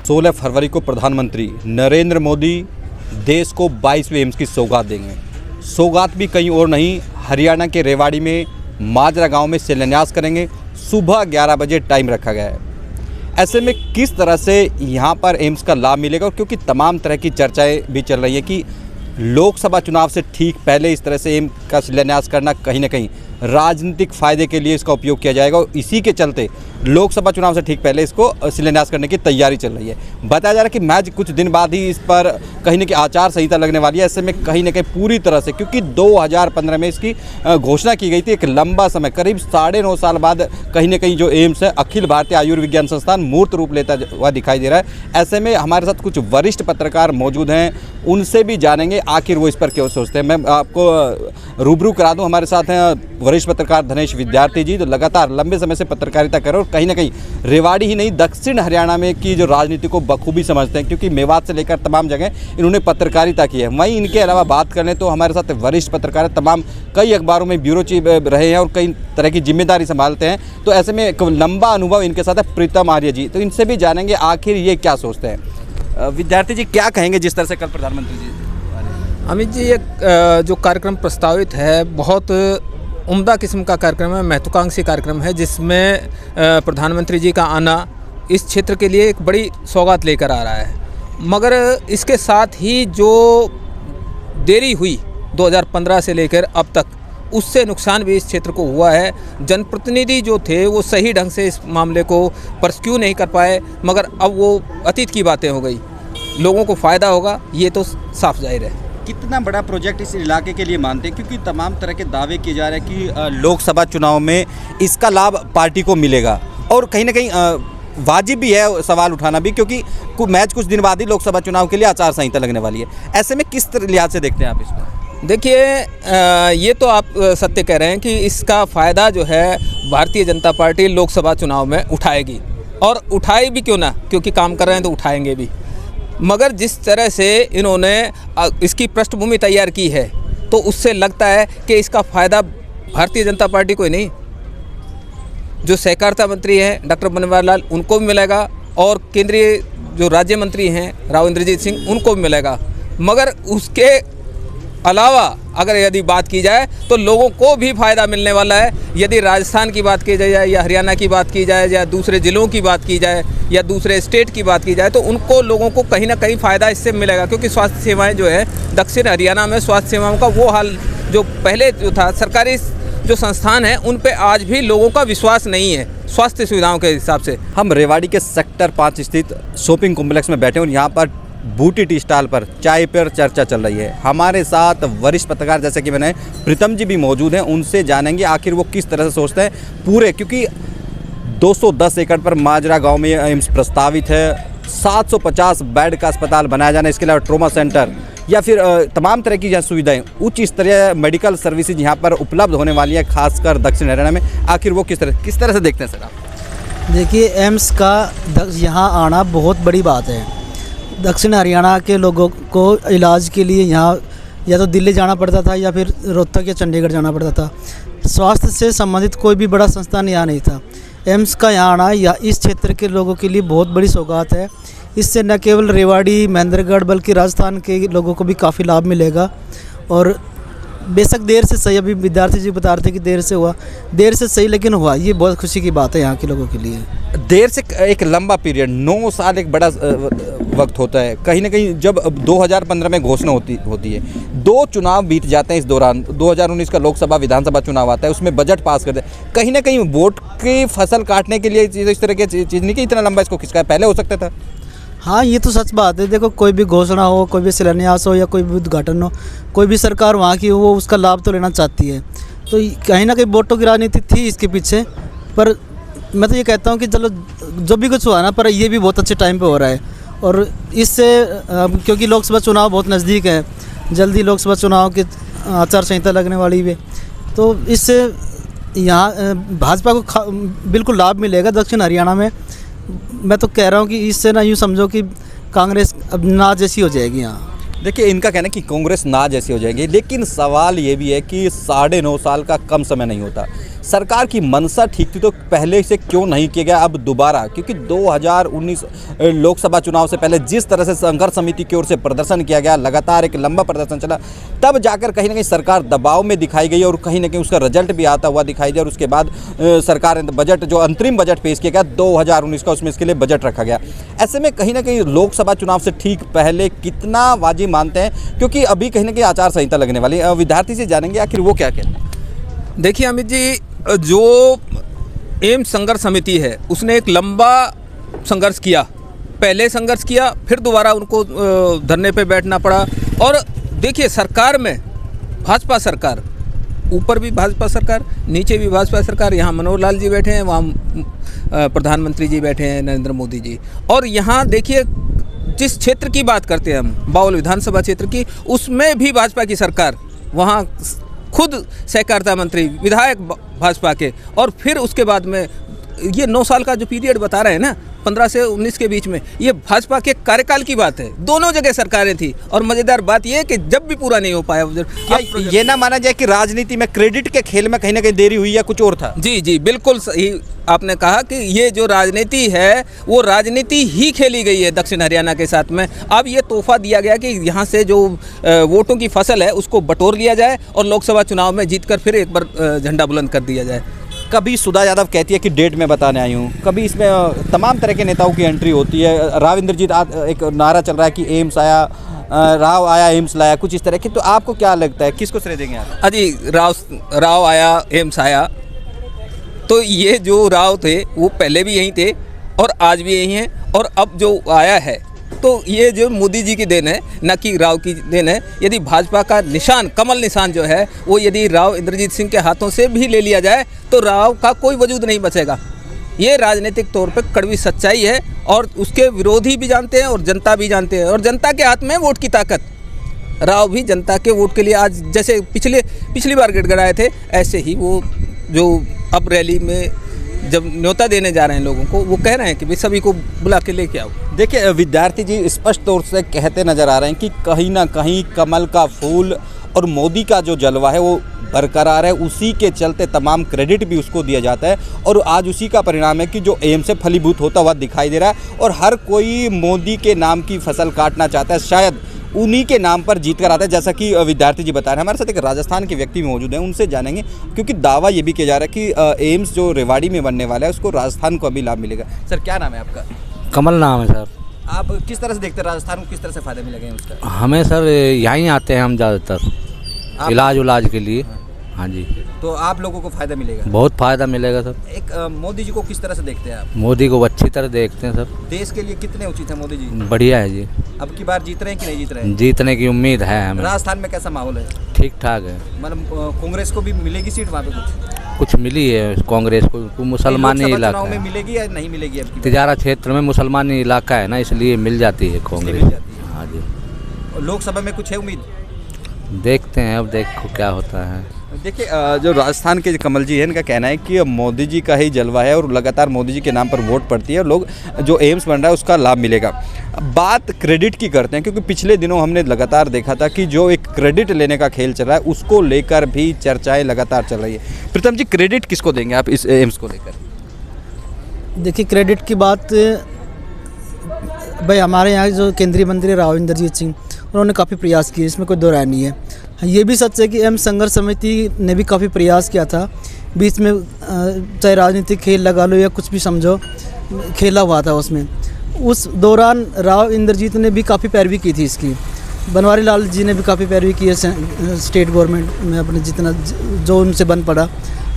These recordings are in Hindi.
16 फरवरी को प्रधानमंत्री नरेंद्र मोदी देश को 22वें एम्स की सौगात देंगे। सौगात भी कहीं और नहीं, हरियाणा के रेवाड़ी में माजरा गांव में शिलान्यास करेंगे। सुबह 11 बजे टाइम रखा गया है। ऐसे में किस तरह से यहाँ पर एम्स का लाभ मिलेगा, क्योंकि तमाम तरह की चर्चाएं भी चल रही है कि लोकसभा चुनाव से ठीक पहले इस तरह से एम्स का शिलान्यास करना कहीं ना कहीं राजनीतिक फ़ायदे के लिए इसका उपयोग किया जाएगा और इसी के चलते लोकसभा चुनाव से ठीक पहले इसको शिलान्यास करने की तैयारी चल रही है। बताया जा रहा है कि मैच कुछ दिन बाद ही इस पर कहीं ना कहीं आचार संहिता लगने वाली है। ऐसे में कहीं ना कहीं पूरी तरह से, क्योंकि 2015 में इसकी घोषणा की गई थी, एक लंबा समय करीब 9.5 साल बाद कहीं ना कहीं जो एम्स है अखिल भारतीय आयुर्विज्ञान संस्थान मूर्त रूप लेता हुआ दिखाई दे रहा है। ऐसे में हमारे साथ कुछ वरिष्ठ पत्रकार मौजूद हैं, उनसे भी जानेंगे आखिर वो इस पर क्यों सोचते हैं। मैं आपको रूबरू करा दूं, हमारे साथ हैं वरिष्ठ पत्रकार धनेश विद्यार्थी जी, जो लगातार लंबे समय से पत्रकारिता कर रहे हैं और कहीं ना कहीं रेवाड़ी ही नहीं दक्षिण हरियाणा में की जो राजनीति को बखूबी समझते हैं, क्योंकि मेवात से लेकर तमाम जगह इन्होंने पत्रकारिता की है। वहीं इनके अलावा बात कर लें तो हमारे साथ वरिष्ठ पत्रकार तमाम कई अखबारों में ब्यूरो चीफ रहे हैं और कई तरह की जिम्मेदारी संभालते हैं, तो ऐसे में एक लंबा अनुभव इनके साथ है प्रीतम आर्य जी, तो इनसे भी जानेंगे आखिर ये क्या सोचते हैं। विद्यार्थी जी, क्या कहेंगे जिस तरह से कल प्रधानमंत्री जी? अमित जी, एक जो कार्यक्रम प्रस्तावित है बहुत उम्दा किस्म का कार्यक्रम है, महत्वाकांक्षी कार्यक्रम है, जिसमें प्रधानमंत्री जी का आना इस क्षेत्र के लिए एक बड़ी सौगात लेकर आ रहा है। मगर इसके साथ ही जो देरी हुई 2015 से लेकर अब तक, उससे नुकसान भी इस क्षेत्र को हुआ है। जनप्रतिनिधि जो थे वो सही ढंग से इस मामले को परस्क्यू नहीं कर पाए, मगर अब वो अतीत की बातें हो गई। लोगों को फ़ायदा होगा ये तो साफ जाहिर है। कितना बड़ा प्रोजेक्ट इस इलाके के लिए मानते हैं, क्योंकि तमाम तरह के दावे किए जा रहे हैं कि लोकसभा चुनाव में इसका लाभ पार्टी को मिलेगा और कहीं ना कहीं वाजिब भी है सवाल उठाना भी, क्योंकि मैच कुछ दिन बाद ही लोकसभा चुनाव के लिए आचार संहिता लगने वाली है। ऐसे में किस लिहाज से देखते हैं आप इसको? देखिए, ये तो आप सत्य कह रहे हैं कि इसका फ़ायदा जो है भारतीय जनता पार्टी लोकसभा चुनाव में उठाएगी, और उठाए भी क्यों ना, क्योंकि काम कर रहे हैं तो उठाएंगे भी। मगर जिस तरह से इन्होंने इसकी पृष्ठभूमि तैयार की है, तो उससे लगता है कि इसका फ़ायदा भारतीय जनता पार्टी को ही नहीं, जो सहकारिता मंत्री हैं डॉक्टर बनवारी लाल, उनको भी मिलेगा, और केंद्रीय जो राज्य मंत्री हैं राव इंद्रजीत सिंह, उनको भी मिलेगा। मगर उसके अलावा अगर यदि बात की जाए तो लोगों को भी फ़ायदा मिलने वाला है। यदि राजस्थान की बात की जाए या हरियाणा की बात की जाए या दूसरे ज़िलों की बात की जाए या दूसरे स्टेट की बात की जाए, तो उनको लोगों को कहीं ना कहीं फ़ायदा इससे मिलेगा, क्योंकि स्वास्थ्य सेवाएं जो है दक्षिण हरियाणा में स्वास्थ्य सेवाओं का वो हाल जो पहले जो था, सरकारी जो संस्थान है उन पे आज भी लोगों का विश्वास नहीं है स्वास्थ्य सुविधाओं के हिसाब से। हम रेवाड़ी के सेक्टर 5 स्थित शॉपिंग कॉम्प्लेक्स में बैठे और यहाँ पर बूटी टी स्टॉल पर चाय पर चर्चा चल रही है। हमारे साथ वरिष्ठ पत्रकार जैसे कि मैंने प्रीतम जी भी मौजूद हैं, उनसे जानेंगे आखिर वो किस तरह से सोचते हैं पूरे, क्योंकि 210 एकड़ पर माजरा गांव में एम्स प्रस्तावित है। 750 बेड का अस्पताल बनाया जाना, इसके अलावा ट्रॉमा सेंटर या फिर तमाम तरह की सुविधाएं, उच्च स्तरीय मेडिकल सर्विसेज यहाँ पर उपलब्ध होने वाली है, खासकर दक्षिण हरियाणा में। आखिर वो किस तरह से देखते हैं सर आप? देखिए, एम्स का यहाँ आना बहुत बड़ी बात है। दक्षिण हरियाणा के लोगों को इलाज के लिए यहाँ या तो दिल्ली जाना पड़ता था या फिर रोहतक या चंडीगढ़ जाना पड़ता था। स्वास्थ्य से संबंधित कोई भी बड़ा संस्थान यहाँ नहीं था। एम्स का यहाँ आना या इस क्षेत्र के लोगों के लिए बहुत बड़ी सौगात है। इससे न केवल रेवाड़ी महेंद्रगढ़ बल्कि राजस्थान के लोगों को भी काफ़ी लाभ मिलेगा। और बेशक देर से सही, अभी विद्यार्थी जी बता रहे थे कि देर से हुआ, देर से सही लेकिन हुआ, ये बहुत खुशी की बात है यहाँ के लोगों के लिए। देर से एक लंबा पीरियड, 9 साल एक बड़ा वक्त होता है। कहीं ना कहीं जब 2015 में घोषणा होती है, 2 चुनाव बीत जाते हैं इस दौरान, 2019 का लोकसभा विधानसभा चुनाव आता है, उसमें बजट पास करते हैं। कहीं ना कहीं वोट की फसल काटने के लिए इस तरह की चीज़ नहीं कि इतना लंबा इसको खिंचका, पहले हो सकता था। हाँ, ये तो सच बात है। देखो, कोई भी घोषणा हो, कोई भी शिलान्यास हो या कोई भी उद्घाटन हो, कोई भी सरकार वहाँ की हो, वो उसका लाभ तो लेना चाहती है। तो कहीं ना कहीं वोटों की राजनीति थी इसके पीछे, पर मैं तो ये कहता हूँ कि चलो जो भी कुछ हुआ ना, पर ये भी बहुत अच्छे टाइम पे हो रहा है। और इससे क्योंकि लोकसभा चुनाव बहुत नज़दीक है, जल्दी लोकसभा चुनाव की आचार संहिता लगने वाली है, तो इससे यहाँ भाजपा को बिल्कुल लाभ मिलेगा दक्षिण हरियाणा में। मैं तो कह रहा हूँ कि इससे ना यूँ समझो कि कांग्रेस अब ना जैसी हो जाएगी यहाँ। देखिए, इनका कहना है कि कांग्रेस ना जैसी हो जाएगी, लेकिन सवाल ये भी है कि 9.5 साल का कम समय नहीं होता। सरकार की मंशा ठीक थी तो पहले से क्यों नहीं किया गया अब दोबारा? क्योंकि 2019 लोकसभा चुनाव से पहले जिस तरह से संघर्ष समिति की ओर से प्रदर्शन किया गया, लगातार एक लंबा प्रदर्शन चला, तब जाकर कहीं ना कहीं सरकार दबाव में दिखाई गई और कहीं ना कहीं उसका रिजल्ट भी आता हुआ दिखाई दिया। और उसके बाद सरकार ने बजट, जो अंतरिम बजट पेश किया गया 2019 का, उसमें इसके लिए बजट रखा गया। ऐसे में कहीं ना कहीं लोकसभा चुनाव से ठीक पहले कितना वाजिब मानते हैं? क्योंकि अभी कहीं ना कहीं आचार संहिता लगने वाली है। विद्यार्थी से जानेंगे आखिर वो क्या कहते हैं। देखिए अमित जी, जो एम्स संघर्ष समिति है उसने एक लंबा संघर्ष किया, पहले संघर्ष किया, फिर दोबारा उनको धरने पे बैठना पड़ा। और देखिए, सरकार में भाजपा सरकार, ऊपर भी भाजपा सरकार, नीचे भी भाजपा सरकार, यहाँ मनोहर लाल जी बैठे हैं, वहाँ प्रधानमंत्री जी बैठे हैं नरेंद्र मोदी जी। और यहाँ देखिए, जिस क्षेत्र की बात करते हैं हम, बावल विधानसभा क्षेत्र की, उसमें भी भाजपा की सरकार, वहाँ खुद सहकारिता मंत्री, विधायक भाजपा के। और फिर उसके बाद में ये 9 साल का जो पीरियड बता रहे हैं ना, 15 से 19 के बीच में, ये भाजपा के कार्यकाल की बात है। दोनों जगह सरकारें थी। और मज़ेदार बात ये है कि जब भी पूरा नहीं हो पाया, क्या ये ना माना जाए कि राजनीति में क्रेडिट के खेल में कहीं ना कहीं देरी हुई या कुछ और था? जी जी, बिल्कुल सही आपने कहा कि ये जो राजनीति है वो राजनीति ही खेली गई है दक्षिण हरियाणा के साथ में। अब ये तोहफा दिया गया कि यहाँ से जो वोटों की फसल है उसको बटोर लिया जाए और लोकसभा चुनाव में जीतकर फिर एक बार झंडा बुलंद कर दिया जाए। कभी सुधा यादव कहती है कि डेट में बताने आई हूँ, कभी इसमें तमाम तरह के नेताओं की एंट्री होती है। राव इंद्रजीत, एक नारा चल रहा है कि एम्स आया, राव आया एम्स लाया, कुछ इस तरह की। तो आपको क्या लगता है, किसको श्रेय देंगे आप? अजी, राव आया एम्स आया, तो ये जो राव थे वो पहले भी यहीं थे और आज भी यहीं हैं। और अब जो आया है तो ये जो मोदी जी की देन है, न कि राव की देन है। यदि भाजपा का निशान, कमल निशान जो है, वो यदि राव इंद्रजीत सिंह के हाथों से भी ले लिया जाए तो राव का कोई वजूद नहीं बचेगा। ये राजनीतिक तौर पे कड़वी सच्चाई है और उसके विरोधी भी जानते हैं और जनता भी जानते हैं। और जनता के हाथ में वोट की ताकत। राव भी जनता के वोट के लिए आज, जैसे पिछली बार गिड़गिड़ाए थे, ऐसे ही वो जो अब रैली में जब न्योता देने जा रहे हैं लोगों को, वो कह रहे हैं कि भाई सभी को बुला के लेके आओ। देखिए, विद्यार्थी जी स्पष्ट तौर से कहते नजर आ रहे हैं कि कहीं ना कहीं कमल का फूल और मोदी का जो जलवा है वो बरकरार है। उसी के चलते तमाम क्रेडिट भी उसको दिया जाता है और आज उसी का परिणाम है कि जो एम्स से फलीभूत होता हुआ दिखाई दे रहा है। और हर कोई मोदी के नाम की फसल काटना चाहता है, शायद उन्हीं के नाम पर जीत कर आता है, जैसा कि विद्यार्थी जी बता रहे हैं। हमारे साथ एक राजस्थान के व्यक्ति भी मौजूद हैं, उनसे जानेंगे, क्योंकि दावा ये भी किया जा रहा है कि एम्स जो रेवाड़ी में बनने वाला है उसको राजस्थान को अभी लाभ मिलेगा। सर, क्या नाम है आपका? कमल नाम है सर। आप किस तरह से देखते हैं राजस्थान को, किस तरह से फायदे मिलेंगे उसका? हमें सर यहीं आते हैं हम ज़्यादातर इलाज के लिए। हाँ जी, तो आप लोगों को फायदा मिलेगा? बहुत फ़ायदा मिलेगा सर। एक मोदी जी को किस तरह से देखते हैं आप? मोदी को अच्छी तरह देखते हैं सर। देश के लिए कितने उचित है मोदी जी? बढ़िया है जी। अब की बार जीत रहे हैं कि नहीं जीत रहे हैं? जीतने की उम्मीद है हमें। राजस्थान में कैसा माहौल है? ठीक ठाक है। मतलब कांग्रेस को भी मिलेगी सीट वहाँ पे? कुछ मिली है कांग्रेस को। मुसलमानी इलाका में मिलेगी या नहीं मिलेगी? अब तिजारा क्षेत्र में मुसलमानी इलाका है ना, इसलिए मिल जाती है कांग्रेस। हाँ जी। लोकसभा में कुछ है उम्मीद? देखते हैं, अब देखो क्या होता है। देखिए, जो राजस्थान के कमल जी हैं, इनका कहना है कि मोदी जी का ही जलवा है और लगातार मोदी जी के नाम पर वोट पड़ती है और लोग जो एम्स बन रहा है उसका लाभ मिलेगा। बात क्रेडिट की करते हैं, क्योंकि पिछले दिनों हमने लगातार देखा था कि जो एक क्रेडिट लेने का खेल चल रहा है उसको लेकर भी चर्चाएं लगातार चल रही है। प्रीतम जी, क्रेडिट किसको देंगे आप इस एम्स को लेकर? देखिए, क्रेडिट की बात भाई, हमारे यहाँ जो केंद्रीय मंत्री राव इंद्रजीत सिंह, उन्होंने काफ़ी प्रयास किए, इसमें कोई दो राय नहीं है। ये भी सच है कि एम्स संघर्ष समिति ने भी काफ़ी प्रयास किया था। बीच में चाहे राजनीतिक खेल लगा लो या कुछ भी समझो, खेला हुआ था उसमें। उस दौरान राव इंद्रजीत ने भी काफ़ी पैरवी की थी इसकी। बनवारी लाल जी ने भी काफ़ी पैरवी की है स्टेट गवर्नमेंट में अपने, जितना जो उनसे बन पड़ा।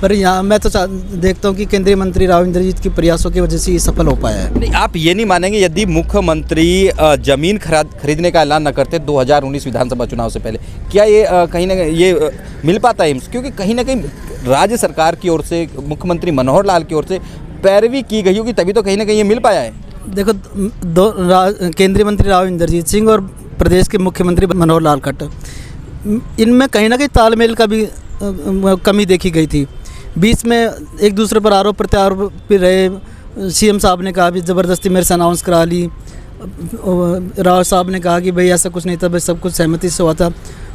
पर यहाँ मैं तो देखता हूँ कि केंद्रीय मंत्री राव इंद्रजीत के प्रयासों की वजह से ये सफल हो पाया है। नहीं, आप ये नहीं मानेंगे यदि मुख्यमंत्री जमीन खरीदने का ऐलान न करते 2019 विधानसभा चुनाव से पहले, क्या ये कहीं ना कहीं ये मिल पाता है एम्स? क्योंकि कहीं ना कहीं राज्य सरकार की ओर से, मुख्यमंत्री मनोहर लाल की ओर से पैरवी की गई होगी, तभी तो कहीं ना कहीं ये मिल पाया है। देखो, केंद्रीय मंत्री राव इंद्रजीत सिंह और प्रदेश के मुख्यमंत्री मनोहर लाल खट्टर, इनमें कहीं ना कहीं तालमेल का भी कमी देखी गई थी। बीच में एक दूसरे पर आरोप प्रत्यारोप भी रहे। सीएम साहब ने कहा भी ज़बरदस्ती मेरे से अनाउंस करा ली, राव साहब ने कहा कि भाई ऐसा कुछ नहीं था, भाई सब कुछ सहमति से हुआ था।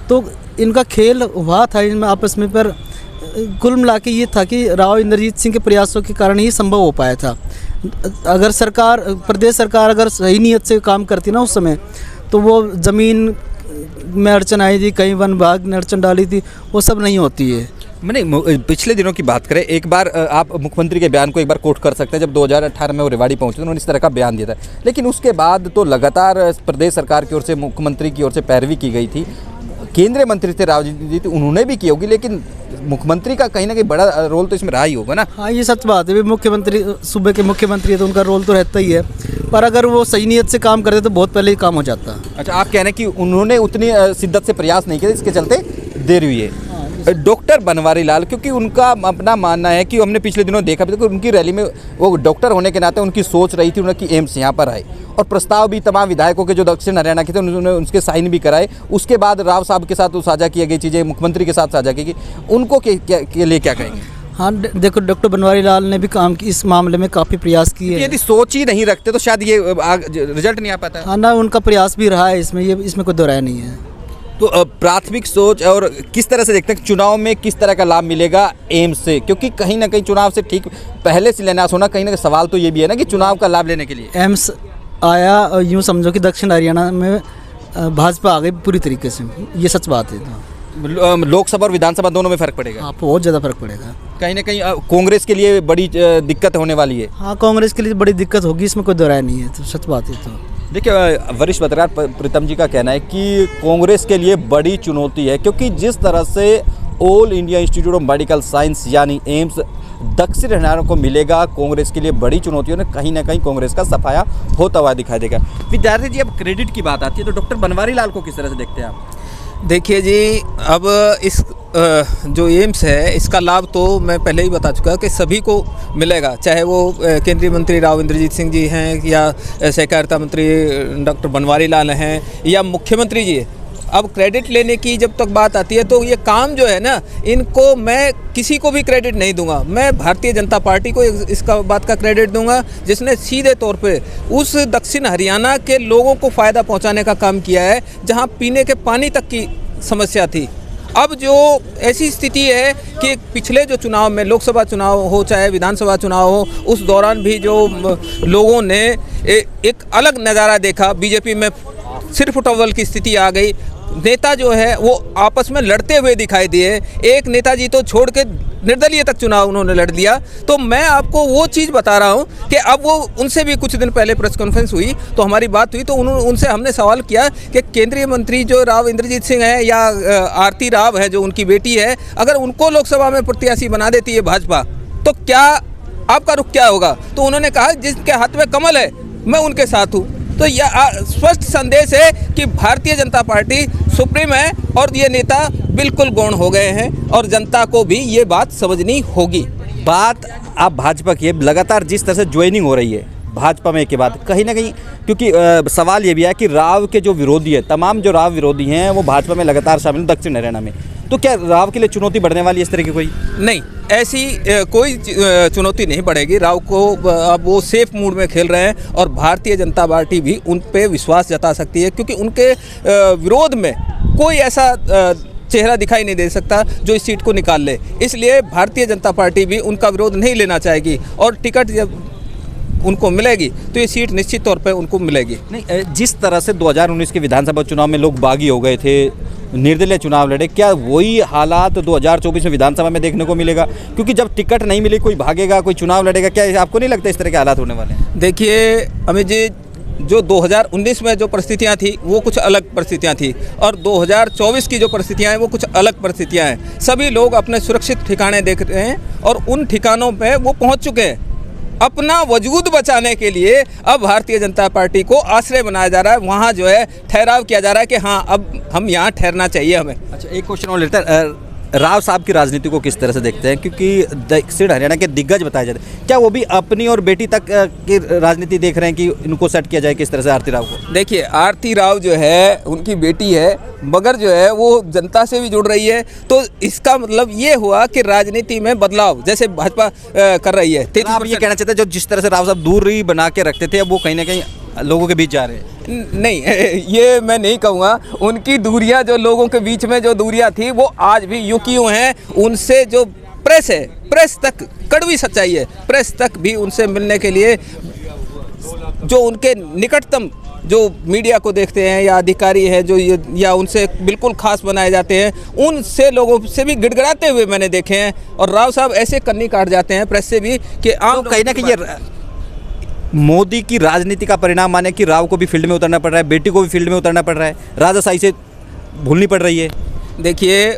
तो इनका खेल हुआ था इनमें आपस में, पर कुल मिला के ये था कि राव इंद्रजीत सिंह के प्रयासों के कारण ही संभव हो पाया था। अगर सरकार, प्रदेश सरकार अगर सही नीयत से काम करती ना उस समय, तो वो ज़मीन में अड़चन आई थी, कहीं वन विभाग ने अड़चन डाली थी, वो सब नहीं होती है। मैंने पिछले दिनों की बात करें, एक बार आप मुख्यमंत्री के बयान को एक बार कोट कर सकते हैं। जब 2018 में वो रेवाड़ी पहुंचे थे, उन्होंने इस तरह का बयान दिया था, लेकिन उसके बाद तो लगातार प्रदेश सरकार की ओर से, मुख्यमंत्री की ओर से पैरवी की गई थी। केंद्रीय मंत्री थे रावजीत, उन्होंने भी की होगी, लेकिन मुख्यमंत्री का कहीं ना कहीं बड़ा रोल तो इसमें रहा ही होगा ना। हाँ, ये सच बात है। मुख्यमंत्री सूबे के मुख्यमंत्री है तो उनका रोल तो रहता ही है, पर अगर वो सही नीयत से काम करते तो बहुत पहले ही काम हो जाता। अच्छा, आप कह रहे हैं कि उन्होंने उतनी शिद्दत से प्रयास नहीं किया, इसके चलते देर हुई है। डॉक्टर बनवारी लाल, क्योंकि उनका अपना मानना है कि हमने पिछले दिनों देखा भी था कि उनकी रैली में वो डॉक्टर होने के नाते उनकी सोच रही थी उनकी एम्स यहाँ पर आए, और प्रस्ताव भी तमाम विधायकों के जो दक्षिण हरियाणा के थे उन्होंने उसके साइन भी कराए। उसके बाद राव साहब के साथ साझा की गई चीज़ें मुख्यमंत्री के साथ साझा की गई, उनको के लिए क्या कहेंगे? हाँ, देखो डॉक्टर बनवारी लाल ने भी काम की इस मामले में काफ़ी प्रयास किए। यदि सोच ही नहीं रखते तो शायद ये रिजल्ट नहीं आ पाता। हाँ ना, उनका प्रयास भी रहा है इसमें कोई दो राय नहीं है। तो प्राथमिक सोच, और किस तरह से देखते हैं चुनाव में किस तरह का लाभ मिलेगा एम्स से? क्योंकि कहीं ना कहीं चुनाव से ठीक पहले शिलान्यास होना, कहीं ना कहीं सवाल तो ये भी है ना कि चुनाव का लाभ लेने के लिए एम्स आया, यूँ समझो कि दक्षिण हरियाणा में भाजपा आ गई पूरी तरीके से, ये सच बात है। लोकसभा और विधानसभा दोनों में फर्क पड़ेगा। हाँ, बहुत ज़्यादा फर्क पड़ेगा। कहीं ना कहीं कांग्रेस के लिए बड़ी दिक्कत होने वाली है। हाँ, कांग्रेस के लिए बड़ी दिक्कत होगी, इसमें कोई दो राय नहीं है, तो सच बात है। तो देखिए, वरिष्ठ पत्रकार प्रीतम जी का कहना है कि कांग्रेस के लिए बड़ी चुनौती है, क्योंकि जिस तरह से all India institute of medical science यानी एम्स दक्षिण हरियाणा को मिलेगा, कांग्रेस के लिए बड़ी चुनौती है। कहीं ना कहीं कांग्रेस का सफाया होता हुआ दिखाई देगा। विद्यार्थी जी, अब क्रेडिट की बात आती है तो डॉक्टर बनवारी लाल को किस तरह से देखते हैं आप? देखिए जी, अब इस जो एम्स है इसका लाभ तो मैं पहले ही बता चुका कि सभी को मिलेगा, चाहे वो केंद्रीय मंत्री राव इंद्रजीत सिंह जी हैं, या सहकारिता मंत्री डॉक्टर बनवारी लाल हैं, या मुख्यमंत्री जी। अब क्रेडिट लेने की जब तक बात आती है तो ये काम जो है ना, इनको मैं किसी को भी क्रेडिट नहीं दूंगा। मैं भारतीय जनता पार्टी को इसका बात का क्रेडिट दूंगा, जिसने सीधे तौर पे उस दक्षिण हरियाणा के लोगों को फ़ायदा पहुंचाने का काम किया है, जहां पीने के पानी तक की समस्या थी। अब जो ऐसी स्थिति है कि पिछले जो चुनाव में, लोकसभा चुनाव हो चाहे विधानसभा चुनाव हो, उस दौरान भी जो लोगों ने एक अलग नज़ारा देखा। बीजेपी में सिर फुटबॉल की स्थिति आ गई। नेता जो है वो आपस में लड़ते हुए दिखाई दिए। एक नेताजी तो छोड़ के निर्दलीय तक चुनाव उन्होंने लड़ दिया। तो मैं आपको वो चीज़ बता रहा हूँ कि अब वो, उनसे भी कुछ दिन पहले प्रेस कॉन्फ्रेंस हुई तो हमारी बात हुई, तो उनसे हमने सवाल किया कि केंद्रीय मंत्री जो राव इंद्रजीत सिंह है या आरती राव है जो उनकी बेटी है, अगर उनको लोकसभा में प्रत्याशी बना देती है भाजपा, तो क्या आपका रुख क्या होगा? तो उन्होंने कहा जिसके हाथ में कमल है मैं उनके साथ हूँ। तो यह स्पष्ट संदेश है कि भारतीय जनता पार्टी सुप्रीम है और ये नेता बिल्कुल गौण हो गए हैं, और जनता को भी ये बात समझनी होगी। बात आप भाजपा की है, लगातार जिस तरह से ज्वाइनिंग हो रही है भाजपा में के बाद, कहीं ना कहीं क्योंकि सवाल ये भी है कि राव के जो विरोधी है, तमाम जो राव विरोधी हैं वो भाजपा में लगातार शामिल हैं दक्षिण हरियाणा में, तो क्या राव के लिए चुनौती बढ़ने वाली है इस तरह की? कोई नहीं, ऐसी कोई चुनौती नहीं बढ़ेगी। राव को अब वो सेफ मूड में खेल रहे हैं, और भारतीय जनता पार्टी भी उन पे विश्वास जता सकती है, क्योंकि उनके विरोध में कोई ऐसा चेहरा दिखाई नहीं दे सकता जो इस सीट को निकाल ले। इसलिए भारतीय जनता पार्टी भी उनका विरोध नहीं लेना चाहेगी, और टिकट जब उनको मिलेगी तो ये सीट निश्चित तौर पे उनको मिलेगी। नहीं, जिस तरह से 2019 के विधानसभा चुनाव में लोग बागी हो गए थे, निर्दलीय चुनाव लड़े, क्या वही हालात 2024 में विधानसभा में देखने को मिलेगा? क्योंकि जब टिकट नहीं मिली, कोई भागेगा, कोई चुनाव लड़ेगा, क्या आपको नहीं लगता इस तरह के हालात होने वाले हैं? देखिए अमित जी, जो 2019 में जो परिस्थितियां थी वो कुछ अलग परिस्थितियां थी, और 2024 की जो परिस्थितियां हैं वो कुछ अलग परिस्थितियां हैं। सभी लोग अपने सुरक्षित ठिकाने देख रहे हैं, और उन ठिकानों पे वो पहुंच चुके हैं। अपना वजूद बचाने के लिए अब भारतीय जनता पार्टी को आश्रय बनाया जा रहा है, वहाँ जो है ठहराव किया जा रहा है कि हाँ अब हम यहाँ ठहरना चाहिए हमें। अच्छा, एक क्वेश्चन और लेते हैं, राव साहब की राजनीति को किस तरह से देखते हैं? क्योंकि दक्षिण हरियाणा के दिग्गज बताए जाते हैं, क्या वो भी अपनी और बेटी तक की राजनीति देख रहे हैं कि इनको सेट किया जाए किस तरह से आरती राव को? देखिए, आरती राव जो है उनकी बेटी है, मगर जो है वो जनता से भी जुड़ रही है। तो इसका मतलब ये हुआ कि राजनीति में बदलाव जैसे भाजपा कर रही है। आप ये कहना चाहते हैं जो जिस तरह से राव साहब दूरी बना के रखते थे, अब वो कहीं ना कहीं लोगों के बीच जा रहे हैं? नहीं, ये मैं नहीं कहूँगा। उनकी दूरियां, जो लोगों के बीच में जो दूरियां थी, वो आज भी यूं की यूं हैं। उनसे जो प्रेस है, प्रेस तक कड़वी सच्चाई है, प्रेस तक भी उनसे मिलने के लिए जो उनके निकटतम जो मीडिया को देखते हैं या अधिकारी हैं जो या उनसे बिल्कुल खास बनाए जाते हैं, उनसे लोगों से भी गिड़गिड़ाते हुए मैंने देखे हैं। और राव साहब ऐसे कन्नी काट जाते हैं प्रेस से भी कि आम तो कहीं ना कहीं ये मोदी की राजनीति का परिणाम माने कि राव को भी फील्ड में उतरना पड़ रहा है, बेटी को भी फील्ड में उतरना पड़ रहा है, राजाशाही से भूलनी पड़ रही है। देखिए,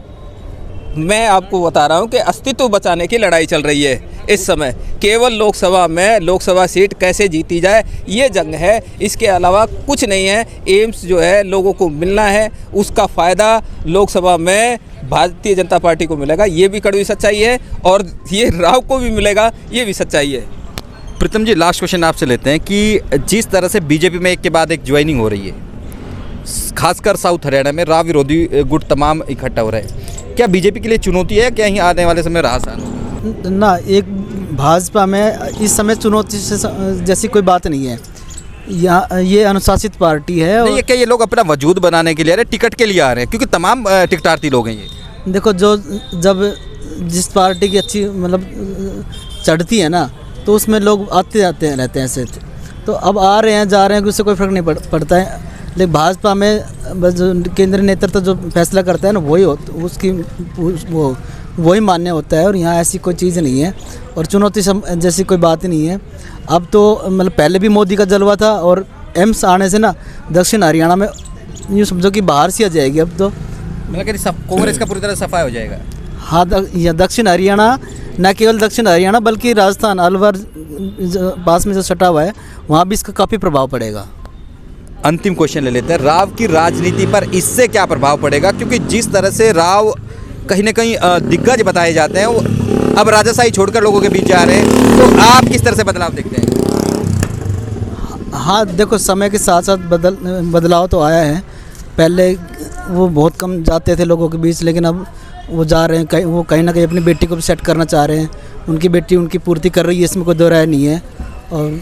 मैं आपको बता रहा हूं कि अस्तित्व बचाने की लड़ाई चल रही है इस समय। केवल लोकसभा में लोकसभा सीट कैसे जीती जाए, ये जंग है। इसके अलावा कुछ नहीं है। एम्स जो है लोगों को मिलना है, उसका फ़ायदा लोकसभा में भारतीय जनता पार्टी को मिलेगा, ये भी कड़वी सच्चाई है। और ये राव को भी मिलेगा, ये भी सच्चाई है। प्रीतम जी, लास्ट क्वेश्चन आपसे लेते हैं कि जिस तरह से बीजेपी में एक के बाद एक ज्वाइनिंग हो रही है, खासकर साउथ हरियाणा में राव विरोधी गुट तमाम इकट्ठा हो रहे हैं, क्या बीजेपी के लिए चुनौती है? क्या ही आने वाले समय रहा आसान होगा? ना, एक भाजपा में इस समय चुनौती से जैसी कोई बात नहीं है। यहाँ ये अनुशासित पार्टी है। नहीं, ये क्या ये लोग अपना वजूद बनाने के लिए आ रहे हैं, टिकट के लिए आ रहे हैं? क्योंकि तमाम टिकटार्थी लोग हैं ये। देखो, जब जिस पार्टी की अच्छी मतलब चढ़ती है ना, तो उसमें लोग आते जाते हैं रहते हैं ऐसे। तो अब आ रहे हैं जा रहे हैं, उससे कोई फ़र्क नहीं पड़ता है। लेकिन भाजपा में बस जो केंद्रीय नेतृत्व जो फैसला करता है ना, वही उसकी वही मान्य होता है। और यहाँ ऐसी कोई चीज़ नहीं है और चुनौती जैसी कोई बात ही नहीं है। अब तो मतलब पहले भी मोदी का जलवा था, और एम्स आने से ना दक्षिण हरियाणा में यूँ समझो कि बाहर से आ जाएगी अब तो। मतलब कि कांग्रेस का पूरी तरह सफाई हो जाएगा। हाँ, दक्षिण हरियाणा, न केवल दक्षिण हरियाणा बल्कि राजस्थान अलवर पास में जो सटा हुआ है, वहाँ भी इसका काफ़ी प्रभाव पड़ेगा। अंतिम क्वेश्चन ले लेते हैं, राव की राजनीति पर इससे क्या प्रभाव पड़ेगा? क्योंकि जिस तरह से राव कहीं ना कहीं दिग्गज बताए जाते हैं, वो अब राजाशाही छोड़कर लोगों के बीच जा रहे हैं, तो आप किस तरह से बदलाव देखते हैं? हाँ, देखो, समय के साथ साथ बदलाव तो आया है। पहले वो बहुत कम जाते थे लोगों के बीच, लेकिन अब वो जा रहे हैं। वो कहीं ना कहीं अपनी बेटी को भी सेट करना चाह रहे हैं। उनकी बेटी उनकी पूर्ति कर रही है, इसमें कोई दो राय नहीं है। और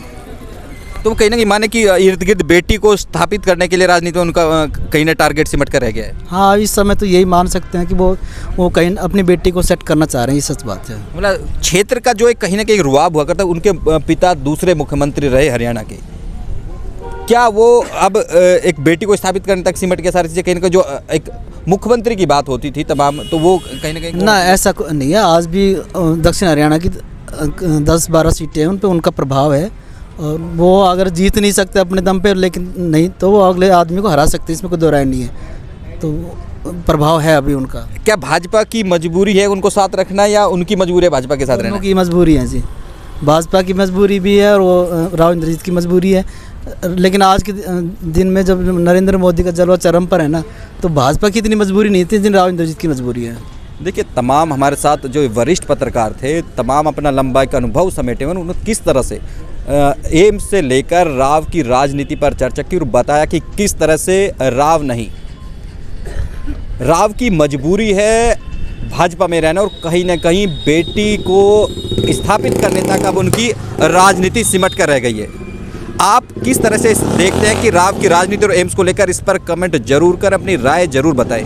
तो कहीं ना कहीं माने कि इर्द गिर्द बेटी को स्थापित करने के लिए राजनीति में उनका कहीं ना टारगेट सिमट कर रह गया है। हाँ, इस समय तो यही मान सकते हैं कि वो कहीं अपनी बेटी को सेट करना चाह रहे हैं। ये सच बात है। मतलब क्षेत्र का जो एक कहीं ना कहीं रुआब हुआ करता, उनके पिता दूसरे मुख्यमंत्री रहे हरियाणा के, क्या वो अब एक बेटी को स्थापित करने तक सिमट के सारी चीज़ें कहीं ना कहीं जो एक मुख्यमंत्री की बात होती थी तमाम, तो वो कहीं ना कहीं ना ऐसा नहीं है। आज भी दक्षिण हरियाणा की 10-12 सीटें हैं, उन पर उनका प्रभाव है। और वो अगर जीत नहीं सकते अपने दम पे, लेकिन नहीं तो वो अगले आदमी को हरा सकते हैं, इसमें कोई दो राय नहीं है। तो प्रभाव है अभी उनका। क्या भाजपा की मजबूरी है उनको साथ रखना, या उनकी मजबूरी है भाजपा के साथ रहना? उनकी मजबूरी है जी, भाजपा की मजबूरी भी है और वो राव इंद्रजीत की मजबूरी है। लेकिन आज के दिन में जब नरेंद्र मोदी का जलवा चरम पर है ना, तो भाजपा की इतनी मजबूरी नहीं थी जितनी राव इंद्रजीत की मजबूरी है। देखिए, तमाम हमारे साथ जो वरिष्ठ पत्रकार थे, तमाम अपना लंबा एक अनुभव समेटे हुए, उन्होंने किस तरह से एम्स से लेकर राव की राजनीति पर चर्चा की और बताया कि किस तरह से राव नहीं, राव की मजबूरी है भाजपा में रहना, और कहीं ना कहीं बेटी को स्थापित करने तक अब उनकी राजनीति सिमट कर रह गई है। आप किस तरह से देखते हैं कि राव की राजनीति और एम्स को लेकर? इस पर कमेंट जरूर कर अपनी राय जरूर बताएं।